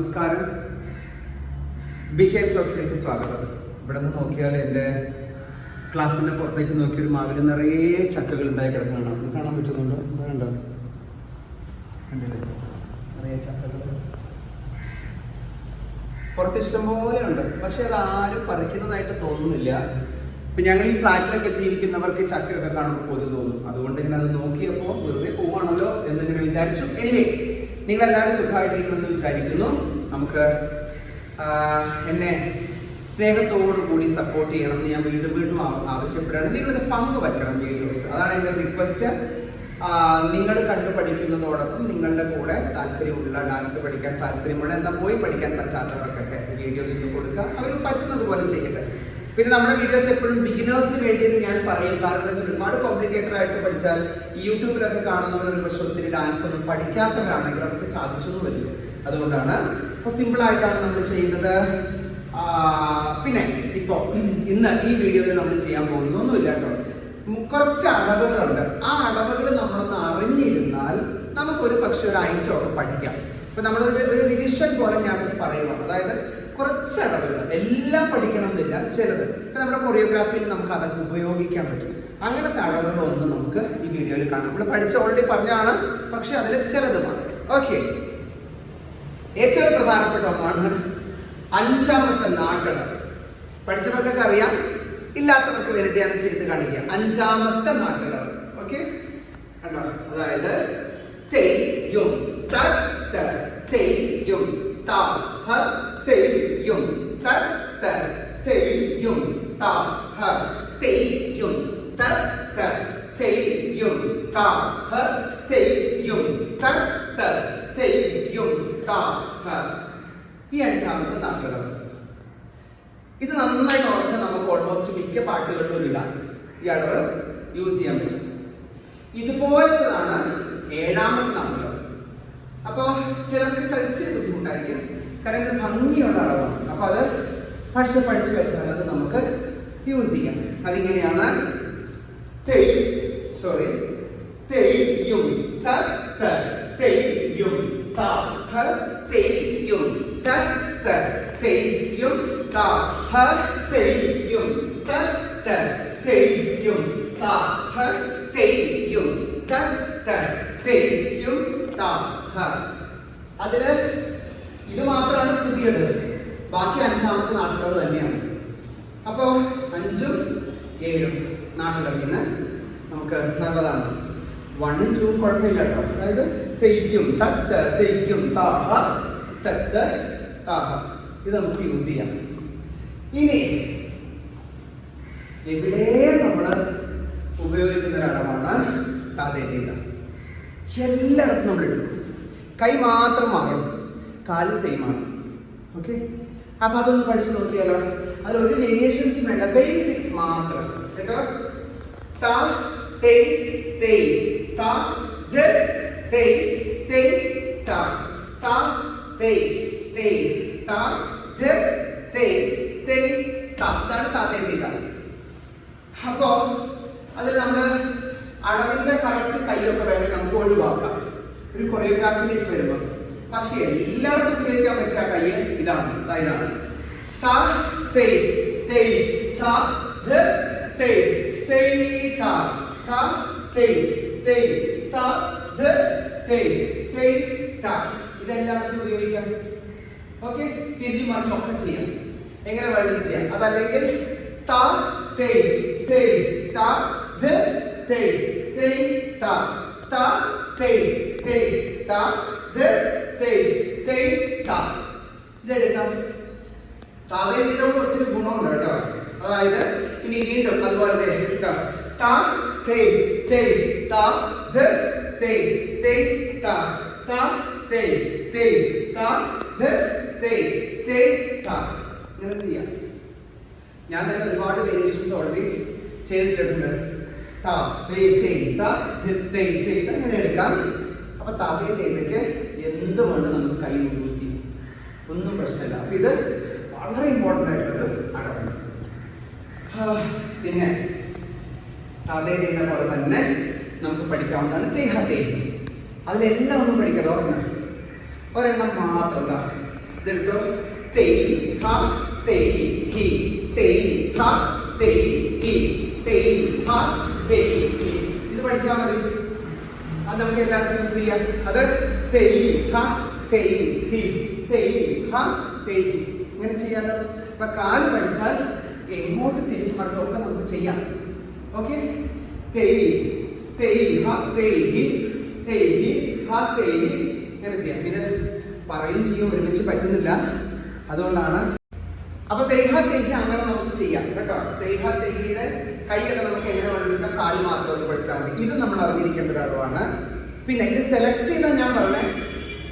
നമസ്കാരം. BK ടോക്സിലേക്ക് സ്വാഗതം. ഇവിടെ നിന്ന് നോക്കിയാൽ എൻ്റെ ക്ലാസ്സിൻ്റെ പുറത്തേക്ക് നോക്കിയൊരു മാവിൽ നിറയെ ചക്കകൾ ഉണ്ടായി കിടക്കണം. അത് കാണാൻ പറ്റുന്നുണ്ടോ? വേണ്ടോ? കണ്ടില്ലേ? നിറയെ ചക്കകൾ പുറത്ത് ഇഷ്ടംപോലെ ഉണ്ട്. പക്ഷെ അത് ആരും പറിക്കുന്നതായിട്ട് തോന്നുന്നില്ല. ഇപ്പം ഞങ്ങൾ ഈ ഫ്ലാറ്റിലൊക്കെ ജീവിക്കുന്നവർക്ക് ചക്കയൊക്കെ കാണുമ്പോൾ കൊതു തോന്നും. അതുകൊണ്ട് ഇങ്ങനെ അത് നോക്കിയപ്പോൾ വെറുതെ പോവാണല്ലോ എന്നിങ്ങനെ വിചാരിച്ചു. എനിവേ, നിങ്ങളെല്ലാവരും സുഖമായിട്ടിരിക്കുമെന്ന് വിചാരിക്കുന്നു. നമുക്ക് എന്നെ സ്നേഹത്തോടു കൂടി സപ്പോർട്ട് ചെയ്യണം എന്ന് ഞാൻ വീണ്ടും വീണ്ടും ആവശ്യപ്പെടുകയാണ്. നിങ്ങളിത് പങ്കുവയ്ക്കണം വീഡിയോസ്. അതാണ് എൻ്റെ റിക്വസ്റ്റ്. നിങ്ങൾ കണ്ടു പഠിക്കുന്നതോടൊപ്പം നിങ്ങളുടെ കൂടെ താല്പര്യമുള്ള, ഡാൻസ് പഠിക്കാൻ താല്പര്യമുള്ള, എന്താ പോയി പഠിക്കാൻ പറ്റാത്തവർക്കൊക്കെ വീഡിയോസ് ഒന്ന് കൊടുക്കുക. അവർ പറ്റുന്നത് പോലെ ചെയ്യട്ടെ. പിന്നെ നമ്മുടെ വീഡിയോസ് എപ്പോഴും ബിഗിനേഴ്സിന് വേണ്ടിയെന്ന് ഞാൻ പറയും. കാരണം എന്താ വെച്ചാൽ ഒരുപാട് കോംപ്ലിക്കേറ്റഡ് ആയിട്ട് പഠിച്ചാൽ യൂട്യൂബിലൊക്കെ കാണുന്നവർ ഒരു പക്ഷേ ഒത്തിരി ഡാൻസ് ഒന്നും പഠിക്കാത്തവരാണെങ്കിൽ അവർക്ക് സാധിച്ചൊന്നും വരില്ല. അതുകൊണ്ടാണ് ഇപ്പോൾ സിമ്പിളായിട്ടാണ് നമ്മൾ ചെയ്യുന്നത്. പിന്നെ ഇപ്പോൾ ഇന്ന് ഈ വീഡിയോയിൽ നമ്മൾ ചെയ്യാൻ പോകുന്നൊന്നുമില്ല കേട്ടോ. കുറച്ച് അടവുകളുണ്ട്. ആ അടവുകൾ നമ്മളൊന്ന് അറിഞ്ഞിരുന്നാൽ നമുക്കൊരു പക്ഷെ ഒരു ഐറ്റം ഒക്കെ പഠിക്കാം. ഇപ്പം നമ്മളൊരു റിവിഷൻ പോലെ ഞാനത് പറയുവാണ്. അതായത് കുറച്ച് അടവുകൾ, എല്ലാം പഠിക്കണം എന്നില്ല, ചിലത്. ഇപ്പം നമ്മുടെ കൊറിയോഗ്രാഫിയിൽ നമുക്ക് അതൊക്കെ ഉപയോഗിക്കാൻ പറ്റും. അങ്ങനത്തെ അടവുകളൊന്നും നമുക്ക് ഈ വീഡിയോയിൽ കാണാം. നമ്മൾ പഠിച്ച ഓൾറെഡി പറഞ്ഞാണ്, പക്ഷെ അതിൽ ചിലതുമാണ്. ഓക്കെ, ഏറ്റവും പ്രധാനപ്പെട്ട ഒന്നാണ് അഞ്ചാമത്തെ നാട്ടടവ്. പഠിച്ചവർക്കൊക്കെ അറിയാം, ഇല്ലാത്തവർക്ക് വേണ്ടിയാണ് ചെയ്ത് കാണിക്കുക. അഞ്ചാമത്തെ നാട്ടടവ്. ഓക്കെ, കണ്ടോ? അതായത് തെയ്യും തെയ്യും ത ഹ തെയ്യും ത തെയ്യും ത ഹ തെയ്യും ത തെയ്യും ത ഹ തെയ്യും ത തെയ്യും ത ഹ. ഈ അഞ്ചാമത്തെ നാട്ടടവ് ഇത് നന്നായിട്ട് ഉറച്ചാൽ നമുക്ക് ഓൾമോസ്റ്റ് മിക്ക പാട്ടുകളിലും ഇടാം. ഈ അടവ് യൂസ് ചെയ്യാൻ പറ്റും. ഇതുപോലത്തതാണ് ഏഴാമത്തെ നാട്ടടവ്. അപ്പോൾ ചിലർക്ക് കളിച്ച് ബുദ്ധിമുട്ടായിരിക്കും, കാരണം ഇത് ഭംഗിയുള്ള അടവാണ്. അപ്പോൾ അത് പഠിച്ച് വെച്ചാൽ അത് നമുക്ക് യൂസ് ചെയ്യാം. അതിങ്ങനെയാണ് തെയ്യും ത തെയ്യും ത ഹ തെയ്യും ത തെയ്യും ത ഹ തെയ്യും ത തെയ്യും ത ഹ തെയ്യും ത തെയ്യും ത ഹ. അതില് ഇത് മാത്രമാണ് പുതിയത്. ബാക്കി അഞ്ചാമത്തെ നാട്ടടവ് തന്നെയാണ്. അപ്പോൾ 5ഉം 7ഉം നാട്ടടവിന്ന് നമുക്ക് നല്ലതാണ്. 1ഉം 2ഉം കുഴപ്പമില്ല കേട്ടോ. അതായത് തെയ്യും തെയ്യും താഹ താഹ, ഇത് നമുക്ക് യൂസ് ചെയ്യാം. ഇനി ഇവിടെ നമ്മൾ ഉപയോഗിക്കുന്ന ഒരടവാണ് താതേതീത. എല്ലായിടത്തും നമ്മൾ എടുക്കും. കൈ മാത്രം മാറണം, കാല് സെയിം ആണ്. ഓക്കെ, അപ്പൊ അതൊന്ന് പഠിച്ചു നോക്കിയാലോ. അതിലൊരു വേരിയേഷൻസും വേണ്ട, ബേസിക് മാത്രം കേട്ടോ. ത തെയ് തെയ് ത ധ തെയ് തെയ് ത ത തെയ് തെയ് ത ധ തെയ് തെയ് ത. ഇതാണ് താതേതീത. അപ്പോ അതിൽ നമ്മൾ അടവിന്റെ കറക്റ്റ് കൈയൊക്കെ വേണമെങ്കിൽ നമുക്ക് ഒഴിവാക്കാം ഒരു കൊറിയോഗ്രാഫിയിലേക്ക് വരുമ്പോൾ. പക്ഷെ എല്ലാവർക്കും ഉപയോഗിക്കാൻ പറ്റിയ കൈ ഇതാണ്. ഇതാണ് ത തെയ് തെയ് ത ധ തെയ് തെയ് ത ത തെയ് തെയ് ത ധ തെയ് തെയ് ത. ഇതെല്ലാവർക്കും ഉപയോഗിക്കാം. ഓക്കെ, തിരിഞ്ഞു മറിഞ്ഞ് ഒക്കെ ചെയ്യാം, എങ്ങനെ വേണമെങ്കിലും ചെയ്യാം. അതല്ലെങ്കിൽ ത തെയ് തെയ് ത ധ തെയ് തെയ് ത ത തെയ് തെയ് ത ധ തെയ് തെയ് ത. ഇതെടുക്കാം. താതേതീതയോട് ഒത്തിരി ഗുണമുണ്ട് കേട്ടോ. അതായത് ഇനി വീണ്ടും അതുപോലെ കേട്ടോ. ത തെയ് തെയ് ത ധ തെയ് തെയ് ത ത തെയ് തെയ് ത ധ തെയ് തെയ് ത. ഇങ്ങനെ ചെയ്യാം. ഞാൻ തന്നെ ഒരുപാട് വേരിയേഷൻസ് ഓൾറെഡി ചെയ്തിട്ടുണ്ട്. ത തെയ് തെയ് ത ധ തെയ് തെയ് ത ഇങ്ങനെ എടുക്കാം. അപ്പൊ താതേതീതയ്ക്ക് എന്ത് വേണ്ട നമുക്ക് കൈ യൂസ് ചെയ്യും, ഒന്നും പ്രശ്നമില്ല. അപ്പൊ ഇത് വളരെ ഇമ്പോർട്ടൻ്റ് ആയിട്ടൊരു അടവാണ്. പിന്നെ താതേതീത പോലെ തന്നെ നമുക്ക് പഠിക്കാവുന്നതാണ് തെയ്ഹ തെയ്. അതിലെല്ലാം ഒന്നും പഠിക്കരുത്. ഒരെണ്ണം മാത്രം. ഇതെടുത്തോ. തെയ് ഹ തെയ് ഹി തെയ് ഹ തെയ് ഹി തെയ് ഹ തെയ് ഹി. ഇത് പഠിച്ചാൽ മതി. അത് നമുക്ക് എല്ലാവർക്കും യൂസ് ചെയ്യാം. അത് തെയ് ഹ തെയ് ഹി തെയ് ഹ തെയ് ഹി. ഇങ്ങനെ ചെയ്യാലോ. അപ്പൊ കാല് പഠിച്ചാൽ എങ്ങോട്ട് തിരിച്ചുമറിഞ്ഞൊക്കെ നമുക്ക് ചെയ്യാം. ഓക്കെ. തെയ് തെയ് ഹ തെയ് ഹി തെയ് ഹി ഹ തെയ് ഹി ഇങ്ങനെ ചെയ്യാം. ഇത് പറയും ചെയ്യും ഒരുമിച്ച് പറ്റുന്നില്ല, അതുകൊണ്ടാണ്. അപ്പൊ തെയ്ഹ തെയ്ഹി അങ്ങനെ നമുക്ക് ചെയ്യാം കേട്ടോ. തെയ്ഹ തെയ്ഹിയുടെ കൈയൊക്കെ നമുക്ക് എങ്ങനെ വേണമെങ്കിൽ കാല് മാത്രം ഒന്ന് പഠിച്ചാൽ മതി. ഇത് നമ്മൾ അറിഞ്ഞിരിക്കേണ്ട ഒരു അറിവാണ്. പിന്നെ ഇത് സെലക്ട് ചെയ്താൽ ഞാൻ പറഞ്ഞേ,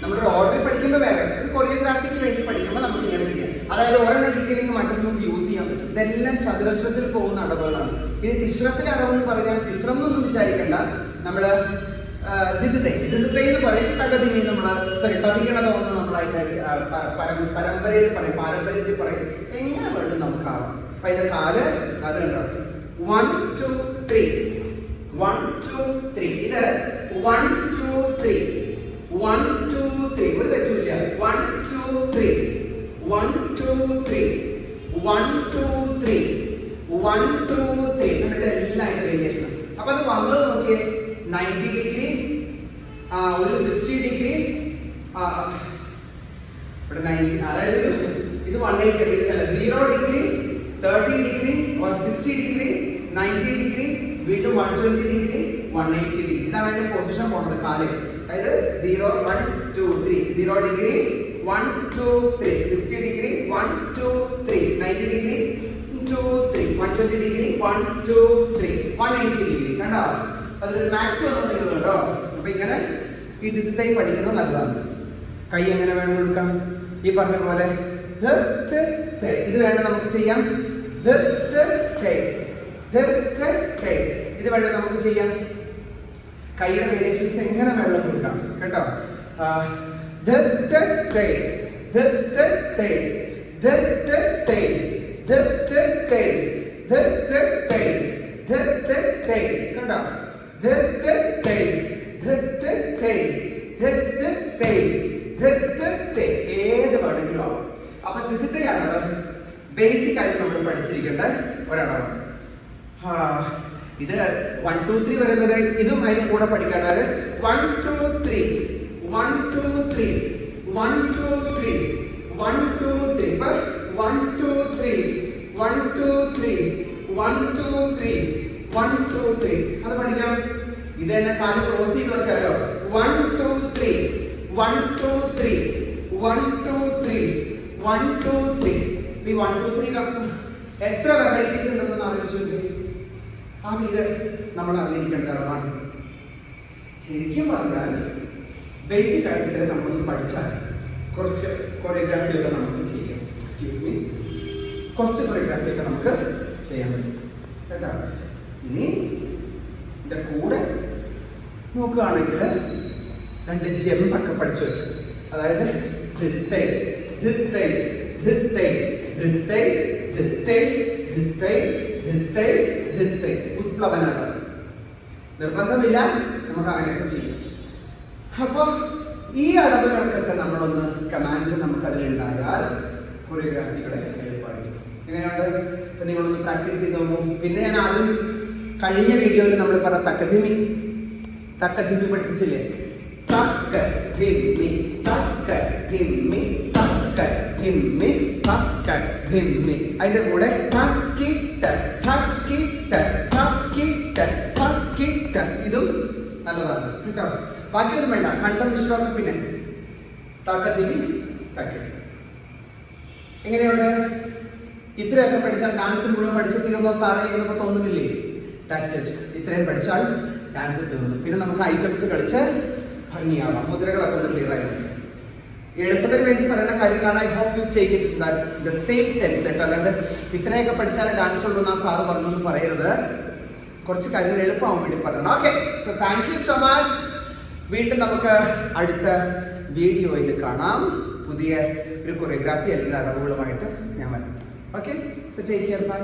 നമ്മുടെ ഓർഡർ പഠിക്കുമ്പോൾ വേറെ, ഇത് കൊറിയോഗ്രാഫിക്ക് വേണ്ടി പഠിക്കുമ്പോൾ നമുക്ക് ഇങ്ങനെ ചെയ്യാം. അതായത് ഒരെണ്ണം കിട്ടിയില്ലെങ്കിൽ മറ്റൊന്ന് നമുക്ക് യൂസ് ചെയ്യാൻ പറ്റും. ഇതെല്ലാം ചതുരശ്രത്തിൽ പോകുന്ന അടവുകളാണ്. ഇനി തിശ്രത്തിലെ അടവെന്ന് പറഞ്ഞാൽ തിശ്രം എന്നൊന്നും വിചാരിക്കേണ്ട. നമ്മള് ദിദിതൈ എന്ന് പറയും. തകതിമി നമ്മള് തതികണതമെന്ന് നമ്മളതിന്റെ പരമ്പരയിൽ പറയും, പാരമ്പര്യത്തിൽ പറയും. എങ്ങനെ വേണം നമുക്കാവാം. അപ്പൊ അതിന്റെ കാല് അത് കണ്ടോ. 1 2 3 1 2 3. ഇത് 1 2 3 1 2 3. ഒരു തെറ്റില്ല. 1 2 3 1 2 3 1 2 3 1 2 3. ഇതെല്ലാം അതിന്റെ വേരിയേഷൻ. അപ്പൊ അത് വന്നത് നോക്കിയേ. 90 ഡിഗ്രി, ഒരു 60 ഡിഗ്രി, ഇവിടെ 90, അതായത് ഇത് 180 അല്ല, 0 ഡിഗ്രി, 30 ഡിഗ്രി, 60 ഡിഗ്രി, 90 ഡിഗ്രി, വീണ്ടും 120 ഡിഗ്രി, 180 ഡിഗ്രി. ഇതാണ് അതിന്റെ പൊസിഷൻ പോകുന്നത് കാല്. അതായത് 0 1 2 3 0 degree 1 2 3 60 degree 1 2 3 90 degree 2 3 120 degree 1 2 3 180 degree. കണ്ടോ? അതിലൊരു മാക്സ് വന്നത് നിങ്ങൾ കേട്ടോ. അപ്പൊ ഇങ്ങനെ ഇതിത്തെ പഠിക്കുന്നത് നല്ലതാണ്. കൈ എങ്ങനെ വേണം കൊടുക്കാം? ഈ പറഞ്ഞ പോലെ ഇത് വേണ്ട നമുക്ക് ചെയ്യാം. ഇത് വേണ്ട നമുക്ക് ചെയ്യാം. കൈയുടെ വേരിയേഷൻസ് എങ്ങനെ വെള്ളം കൊടുക്കാം കേട്ടോ. ഏത് വേണമെങ്കിലും ആവും. അപ്പൊ ദിദിതയാണ് ബേസിക് ആയിട്ട് നമ്മൾ പഠിച്ചിരിക്കേണ്ട ഒരളവാണ്. ഇത് 1 2 3 വരുന്നത് ഇതും അതിന് കൂടെ പഠിക്കാം. അതായത് 1 2 3 1 2 3 1 2 3 1 2 3. ഇപ്പൊ 1 2 3 1 2 3 1 2 3 1 2 3 അത് പഠിക്കാം. ഇത് തന്നെ കാല് ക്രോസ് ചെയ്ത് വെക്കാലോ. 1 2 3 1 2 3 1 2 3 1 2 3. ഈ 1 2 3 എത്ര വെറൈറ്റീസ് ഉണ്ടെന്ന് ആലോചിച്ചു. ഇത് നമ്മൾ അറിഞ്ഞിരിക്കേണ്ട അളവാണ്. ശരിക്കും പറഞ്ഞാൽ ബേസിക് ആയിട്ട് നമ്മൾ പഠിച്ചാൽ കുറച്ച് കൊറിയോഗ്രാഫിയൊക്കെ നമുക്ക് ചെയ്യാം. എക്സ്ക്യൂസ് മീ, കുറച്ച് കൊറിയോഗ്രാഫിയൊക്കെ നമുക്ക് ചെയ്യാൻ പറ്റും കേട്ടോ. ഇനി ഇതിന്റെ കൂടെ നോക്കുകയാണെങ്കിൽ 2 ജെമ്പൊക്കെ പഠിച്ചു വയ്ക്കും. അതായത് ധിത്തൈ ധിത്തൈ ധിത്തൈ ധിത്തൈ ധിത്തൈ ധിത്തൈ ധിത്തൈ ധിത്തൈ. ഉത്പ്ലവനകൾ നിർബന്ധമില്ല, നമുക്ക് അങ്ങനെയൊക്കെ ചെയ്യാം. അപ്പൊ ഈ അളവുകൾക്കൊക്കെ നമ്മളൊന്ന് കമാൻഡ് നമുക്ക് അതിലുണ്ടായാൽ കൊറിയോഗ്രാഫികളെ എളുപ്പമായിരിക്കും. എങ്ങനെയുണ്ട്? നിങ്ങളൊന്ന് പ്രാക്ടീസ് ചെയ്ത് നോക്കും. പിന്നെ ഞാൻ ആദ്യം കഴിഞ്ഞ വീഡിയോയിൽ നമ്മൾ പറഞ്ഞ തക്കധിമി പഠിപ്പിച്ചില്ലേ? തക്ക ധിമ്മി തക്ക ധിമ്മി തക്ക ധിമ്മി തക്ക ധിമ്മി. അതിന്റെ കൂടെ തക്കിട്ട തക്കിട്ട തക്കിട്ട തക്കിട്ട. ഇതും നല്ലതാണ് കേട്ടോ. ബാക്കിയൊന്നും വേണ്ട. കണ്ടം വിശ്വാസം. പിന്നെ തക്കധിമി തക്കിട്ട. എങ്ങനെയുണ്ട്? ഇത്രയൊക്കെ പഠിച്ചാൽ ഡാൻസ് മുഴുവൻ പഠിച്ചു തീർന്നോ സാറേ എന്നൊക്കെ തോന്നുന്നില്ലേ? That's it. ഇത്രയും പഠിച്ചാൽ ഡാൻസ് തീർന്നു. പിന്നെ നമുക്ക് ഐറ്റംസ് കളിച്ച് ഭംഗിയാവാം. മുദ്രകളൊക്കെ ഒന്ന് ക്ലിയർ ആയിരുന്നു. എളുപ്പത്തിന് വേണ്ടി പറയുന്ന കാര്യങ്ങളാണ്. I hope you take it in the same sense കേട്ടോ. അല്ലാണ്ട് ഇത്രയൊക്കെ പഠിച്ചാൽ ഡാൻസ് ഉള്ളൂ എന്നാ സാറ് പറഞ്ഞു എന്ന് പറയരുത്. കുറച്ച് കാര്യങ്ങൾ എളുപ്പമാവാൻ വേണ്ടി പറയണം. Okay, so thank you so much. വീണ്ടും നമുക്ക് അടുത്ത വീഡിയോയിൽ കാണാം. പുതിയ ഒരു കൊറിയോഗ്രാഫി അല്ലെങ്കിൽ അടവുകളുമായിട്ട് ഞാൻ വരാം. Okay, so take care, by.